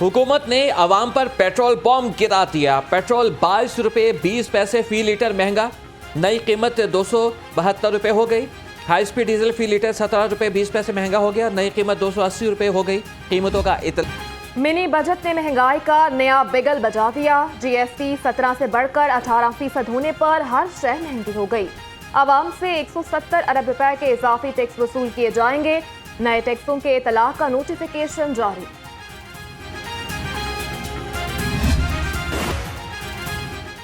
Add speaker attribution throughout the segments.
Speaker 1: हुकूमत ने अवाम पर पेट्रोल बम गिरा दिया। पेट्रोल 22 रुपये 20 पैसे फी लीटर महंगा, नई कीमत 272 रुपये हो गई। हाई स्पीड डीजल फी लीटर 17 रुपये 20 पैसे महंगा हो गया, नई कीमत 280 रुपये हो गई। कीमतों का
Speaker 2: मिनी बजट ने महंगाई का नया बिगल बजा दिया। जीएसटी 17 से बढ़कर 18% होने पर हर शय महंगी हो गई। आवाम से 170 अरब रुपए के इजाफी टैक्स वसूल किए जाएंगे। नए टैक्सों के इतला का नोटिफिकेशन जारी।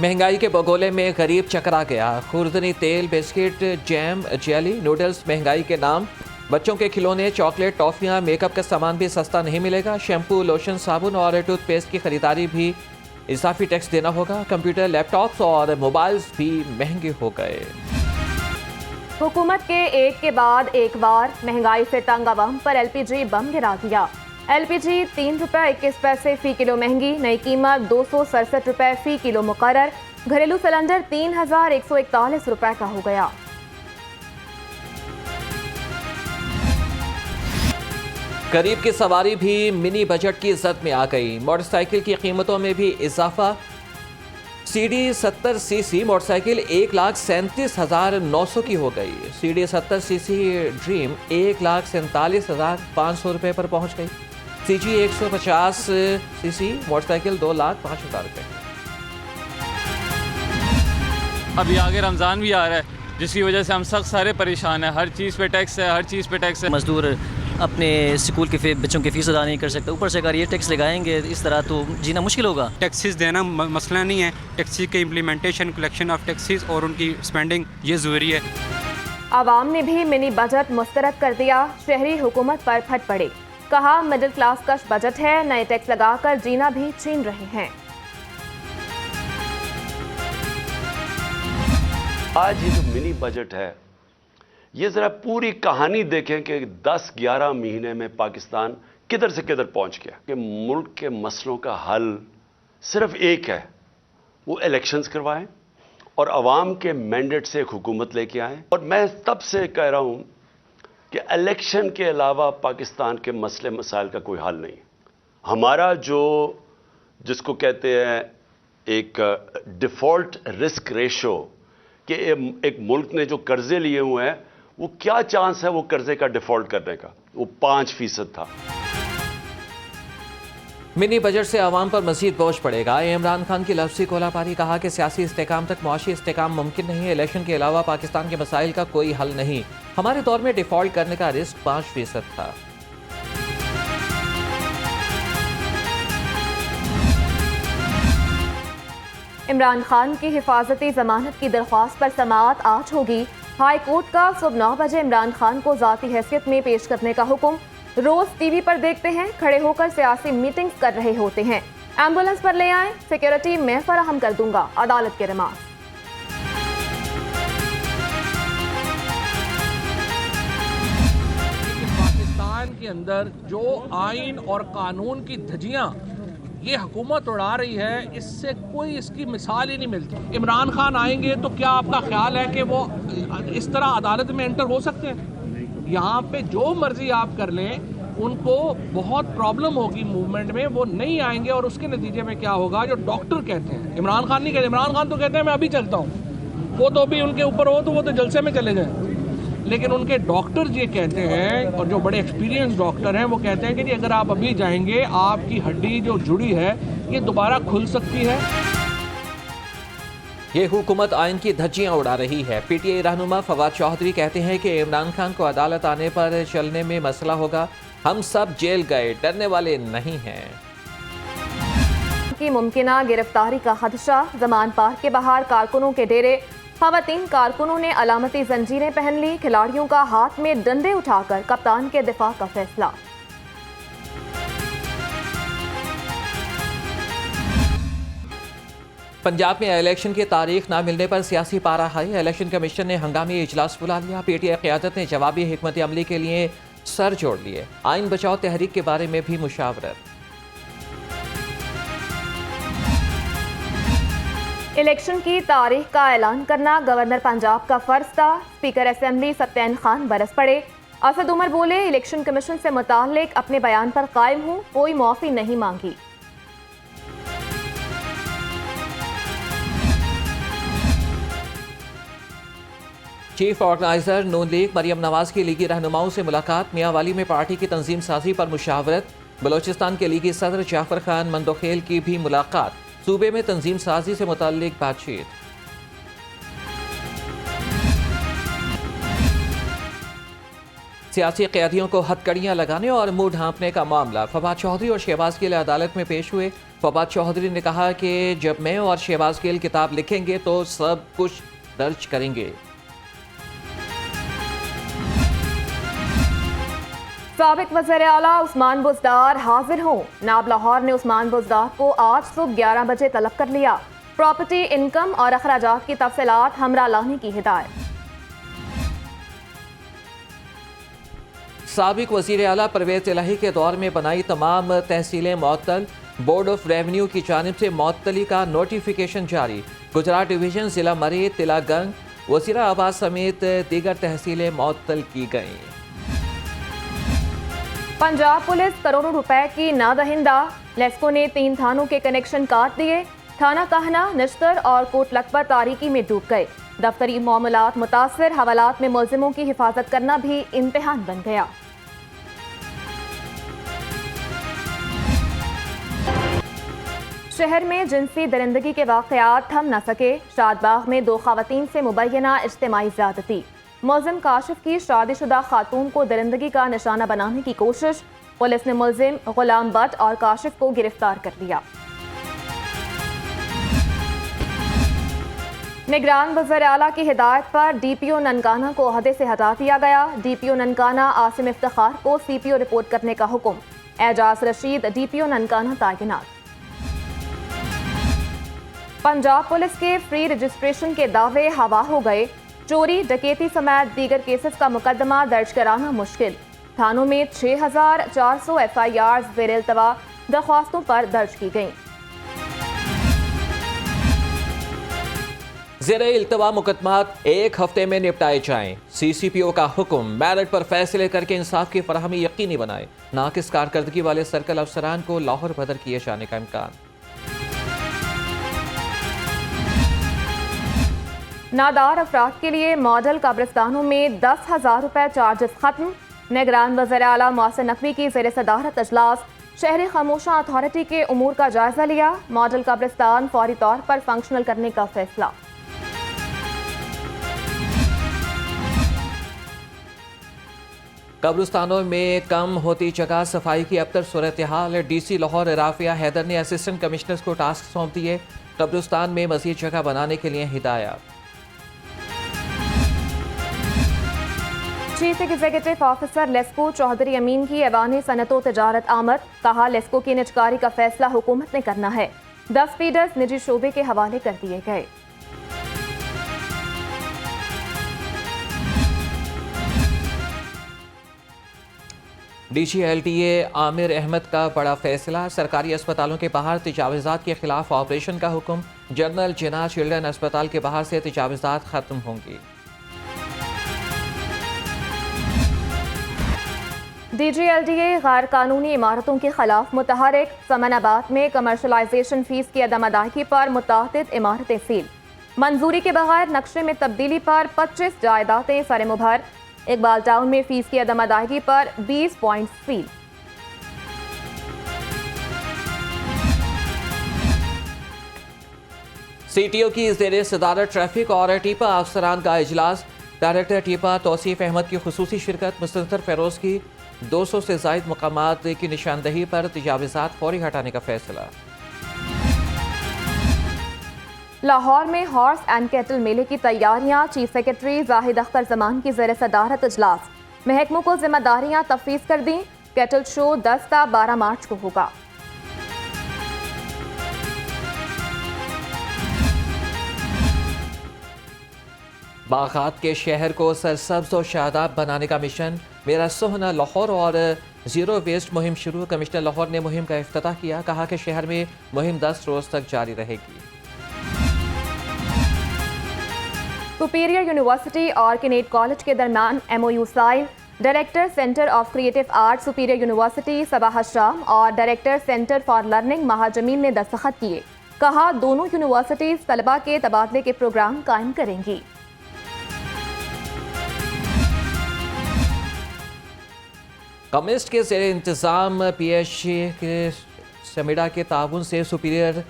Speaker 1: महंगाई के बगोले में गरीब चकरा गया। खुर्दनी तेल, बिस्किट, जैम, जेली, नूडल्स महंगाई के नाम। बच्चों के खिलौने, चॉकलेट, टॉफियां, मेकअप का सामान भी सस्ता नहीं मिलेगा। शैम्पू, लोशन, साबुन और टूथपेस्ट की खरीदारी भी इजाफी टैक्स देना होगा। कंप्यूटर, लैपटॉप्स और मोबाइल्स भी महंगे हो गए।
Speaker 2: हुकूमत के एक के बाद एक बार महंगाई से तंग अवाम पर एलपीजी बम गिरा दिया। एलपीजी 3 रुपये 21 पैसे फी किलो महंगी, नई कीमत 267 रुपये फी किलो मुकर्रर। घरेलू सिलेंडर 3141 रुपये का हो गया।
Speaker 1: गरीब की सवारी भी मिनी बजट की जद में आ गई। मोटरसाइकिल की कीमतों में भी इजाफा। सीडी 70 सीसी मोटरसाइकिल 1,37,900 की हो गई। सीडी 70 सीसी ड्रीम 1,47,500 रुपये पर पहुंच गई। सीजी 150 सीसी मोटरसाइकिल 2,05,000 रुपये।
Speaker 3: अभी आगे रमज़ान भी आ रहा है, जिसकी वजह से हम सख्त सारे परेशान हैं। हर चीज़ पे टैक्स है, हर चीज़ पे टैक्स है।
Speaker 4: मजदूर अपने स्कूल के बच्चों की फ़ीस अदा नहीं कर सकते, ऊपर से अगर ये टैक्स लगाएंगे इस तरह तो जीना मुश्किल होगा।
Speaker 5: टैक्सेस देना मसला नहीं है, टैक्सी के इम्प्लीमेंटेशन, कलेक्शन ऑफ टैक्सेस और उनकी स्पेंडिंग ये ज़रूरी है।
Speaker 2: आवाम ने भी मिनी बजट मुस्तरद कर दिया। शहरी हुकूमत पर फट पड़े, कहा मिडिल क्लास का बजट है, नए टैक्स लगाकर जीना भी छीन रहे हैं।
Speaker 6: आज ये जो मिनी बजट है, ये जरा पूरी कहानी देखें कि 10-11 महीने में पाकिस्तान किधर से किधर पहुंच गया। कि मुल्क के मसलों का हल सिर्फ एक है, वो इलेक्शंस करवाएं और अवाम के मैंडेट से एक हुकूमत लेके आएं। और मैं तब से कह रहा हूं कि इलेक्शन के अलावा पाकिस्तान के मसले मसाइल का कोई हल नहीं। हमारा जो जिसको कहते हैं एक डिफ़ॉल्ट रिस्क रेशो, कि एक मुल्क ने जो कर्जे लिए हुए हैं, वो क्या चांस है वो कर्जे का डिफ़ॉल्ट करने का, वो 5% था।
Speaker 1: मिनी बजट से आवाम पर मजीद बोझ पड़ेगा। इमरान खान की लफ्ज़ी कोलापारी, कहा कि सियासी इस्तेकाम तक मुआशी इस्तेकाम मुमकिन नहीं है। इलेक्शन के अलावा पाकिस्तान के मसाइल का कोई हल नहीं। हमारे दौर में डिफ़ॉल्ट करने का रिस्क 5% था।
Speaker 2: इमरान खान की हिफाजती जमानत की दरख्वास्त पर समाअत आज होगी। हाई कोर्ट का सुबह 9 बजे इमरान खान को ज़ाती हैसियत में पेश करने का हुक्म। रोज टीवी पर देखते हैं, खड़े होकर सियासी मीटिंग्स कर रहे होते हैं। एम्बुलेंस पर ले आए, सिक्योरिटी मैं फराहम कर दूंगा, अदालत के रिमार्क।
Speaker 7: पाकिस्तान के अंदर जो आइन और कानून की धज्जियां ये हुकूमत उड़ा रही है, इससे कोई इसकी मिसाल ही नहीं मिलती। इमरान खान आएंगे तो क्या आपका ख्याल है कि वो इस तरह अदालत में एंटर हो सकते हैं? यहाँ पे जो मर्जी आप कर लें, उनको बहुत प्रॉब्लम होगी मूवमेंट में, वो नहीं आएंगे। और उसके नतीजे में क्या होगा, जो डॉक्टर कहते हैं, इमरान खान नहीं कहते, इमरान खान तो कहते हैं मैं अभी चलता हूँ, वो तो अभी उनके ऊपर हो तो वो तो जलसे में चले जाएं। लेकिन उनके डॉक्टर ये कहते हैं, और जो बड़े एक्सपीरियंस डॉक्टर हैं, वो कहते हैं कि जी अगर आप अभी जाएंगे, आपकी हड्डी जो जुड़ी है ये दोबारा खुल सकती है।
Speaker 1: ये हुकूमत आइन की धज्जियां उड़ा रही है। पीटीआई रहनुमा फवाद चौधरी कहते हैं कि इमरान खान को अदालत आने पर चलने में मसला होगा। हम सब जेल गए, डरने वाले नहीं हैं।
Speaker 2: की मुमकिना गिरफ्तारी का खदशा। जमान पार्क के बाहर कारकुनों के डेरे। खवातीन कारकुनों ने अलामती जंजीरें पहन ली। खिलाड़ियों का हाथ में डंडे उठाकर कप्तान के दिफा का फैसला।
Speaker 1: पंजाब में इलेक्शन की तारीख न मिलने पर सियासी पारा हाई। इलेक्शन कमीशन ने हंगामी इजलास बुला लिया। पीटीआई क़यादत ने जवाबी हिकमत अमली के लिए सर जोड़ लिए। आइन बचाओ तहरीक के बारे में भी मुशावरत।
Speaker 2: इलेक्शन की तारीख का ऐलान करना गवर्नर पंजाब का फर्ज था। स्पीकर असेंबली सत्यान खान बरस पड़े। असद उमर बोले, इलेक्शन कमीशन से मुताल्लिक अपने बयान पर कायम हूँ, कोई मुआफ़ी नहीं मांगी।
Speaker 1: चीफ ऑर्गेनाइजर नून लीग मरियम नवाज की लीगी रहनुमाओं से मुलाकात। मियांवाली में पार्टी की तंजीम साजी पर मुशावरत। बलोचिस्तान के लीगी सदर जाफर खान मंदोखेल की भी मुलाकात। सूबे में तंजीम साजी से मुताल्लिक बातचीत। सियासी क़यादियों को हथकड़ियाँ लगाने और मुंह ढांपने का मामला। फवाद चौधरी और शहबाज गिल अदालत में पेश हुए। फवाद चौधरी ने कहा कि जब मैं और शहबाज गिल किताब लिखेंगे तो सब कुछ दर्ज करेंगे।
Speaker 2: साबिक वज़ीर आला उस्मान बुज़दार हाजिर हों। नाब लाहौर ने उस्मान बुज़दार को आज सुबह 11 बजे तलब कर लिया। प्रॉपर्टी, इनकम और अखराजात की तफसीलात हमरा लाने की हिदायत।
Speaker 1: साबिक वज़ीर आला परवेज़ इलाही के दौर में बनाई तमाम तहसीलें मअतल। बोर्ड ऑफ रेवेन्यू की जानिब से मअतली का नोटिफिकेशन जारी। गुजरात डिवीज़न, ज़िला मरी, तिलागंग, वज़ीराबाद समेत दीगर तहसीलें मअतल की गईं।
Speaker 2: पंजाब पुलिस करोड़ों रुपए की नादहिंदा। लेस्को ने 3 थानों के कनेक्शन काट दिए। थाना कहना, निश्तर और कोट लखपत तारीकी में डूब गए। दफ्तरी मामलात मुतासिर, हवालात में मुलजिमों की हिफाजत करना भी इम्तिहान बन गया। शहर में जिनसी दरिंदगी के वाक़यात थम न सके। शादबाग में 2 ख़वातीन से मुबैना इज्तिमाई ज़्यादती। मुलजिम काशिफ की शादीशुदा खातून को दरिंदगी का निशाना बनाने की कोशिश। पुलिस ने मुलजिम गुलाम बट और काशिफ को गिरफ्तार कर लिया। निगरान वज़ीर आला की हिदायत पर DPO ननकाना को ओहदे से हटा दिया गया। DPO ननकाना आसिम इफ्तिखार को CPO रिपोर्ट करने का हुक्म। एजाज रशीद DPO ननकाना तैनात। पंजाब पुलिस के फ्री रजिस्ट्रेशन के दावे हवा हो गए। चोरी, डकैती समेत दीगर केसेस का मुकदमा दर्ज कराना मुश्किल। थानों में 6400 FIRs ज़ेर-ए-इल्तवा दरख्वास्तों पर दर्ज की गईं।
Speaker 1: ज़ेर-ए-इल्तवा मुकदमात 1 हफ्ते में निपटाए जाएं। CCPO का हुक्म, मेरिट पर फैसले करके इंसाफ की फराहमी यकीनी बनाए। नाकिस कारकर्दगी वाले सर्कल अफसरान को लाहौर बदर किए जाने का इम्कान। नादार अफराद के लिए मॉडल कब्रिस्तानों में 10,000 रुपए चार्जेस खत्म। निगरान वज़ीर आला मोहसिन नकवी की ज़ेर सदारत अजलास। शहरी खामोशा अथॉरिटी के उमूर का जायजा लिया। मॉडल कब्रिस्तान फौरी तौर पर फंक्शनल करने का फैसला। कब्रिस्तानों में कम होती जगह, सफाई की अबतर सूरत हाल। DC लाहौर राफिया हैदर ने असिस्टेंट कमिश्नर्स को टास्क सौंप दिए। कब्रिस्तान में मज़ीद जगह बनाने के लिए हिदायत।
Speaker 2: Chief executive officer LESCO Chaudhry Amin की ऐवान सनतो तजारत आमद। कहा, लेस्को की निजकारी का फैसला हुकूमत ने करना है। 10 फीडर्स निजी शोबे के हवाले कर दिए गए।
Speaker 1: DG LTA आमिर अहमद का बड़ा फैसला। सरकारी अस्पतालों के बाहर तजावुज़ात के खिलाफ ऑपरेशन का हुक्म। जनरल जिना चिल्ड्रन अस्पताल के बाहर से तजावुज़ात खत्म होंगी।
Speaker 2: DG LTA गैर कानूनी इमारतों के खिलाफ मुतहरिक। समनाबाद में कमर्शलाइजेशन फीस की अदम अदायगी पर मुतअद्दिद इमारतें सील। मंजूरी के बगैर नक्शे में तब्दीली पर 25 जायदादें सरे मुभर। इकबाल टाउन में फीस की अदम अदायगी पर 20 पॉइंट सील।
Speaker 1: CTO की ज़ेर सदारत ट्रैफिक और टीपा अफसरान का इजलास। डायरेक्टर टीपा तौसीफ अहमद की खुसूसी शिरकत। मुस्तनसर फेरोज की 200 से ज़ायद मकामात की निशानदही पर तजावुज़ात फौरी हटाने का फैसला।
Speaker 2: लाहौर में हॉर्स एंड कैटल मेले की तैयारियां। चीफ सेक्रेटरी जाहिद अख्तर जमान की ज़ेर सदारत इजलास। महकमों को जिम्मेदारियां तफवीज़ कर दी। कैटल शो 10 ता 12 मार्च को होगा।
Speaker 1: बागात के शहर को सरसब्ज और शादाब बनाने का मिशन मेरा सोहना लाहौर और ज़ीरो वेस्ट मुहिम शुरू। कमिश्नर लाहौर ने मुहिम का इफ्तिताह किया। कहा कि शहर में मुहिम 10 रोज़ तक जारी रहेगी।
Speaker 2: सुपीरियर यूनिवर्सिटी और किनेट कॉलेज के दरमियान MOU sign. Director center of creative art superior university Sabah Sham और डायरेक्टर सेंटर फॉर लर्निंग महाजमीन ने दस्तखत किए। कहा, दोनों यूनिवर्सिटीज तलबा के तबादले के प्रोग्राम कायम करेंगी।
Speaker 1: कम्युनिस्ट के ज़ेर इंतज़ाम PH के समिडा के ताउन से सुपीरियर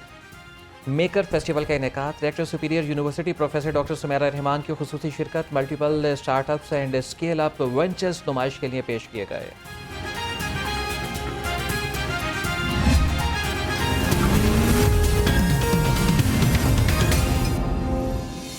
Speaker 1: मेकर फेस्टिवल का इनेकाद। Director Superior university professor doctor Sumera Rahman की खुसूसी शिरकत। Multiple startups and scale up ventures नुमाइश के लिए पेश किए गए।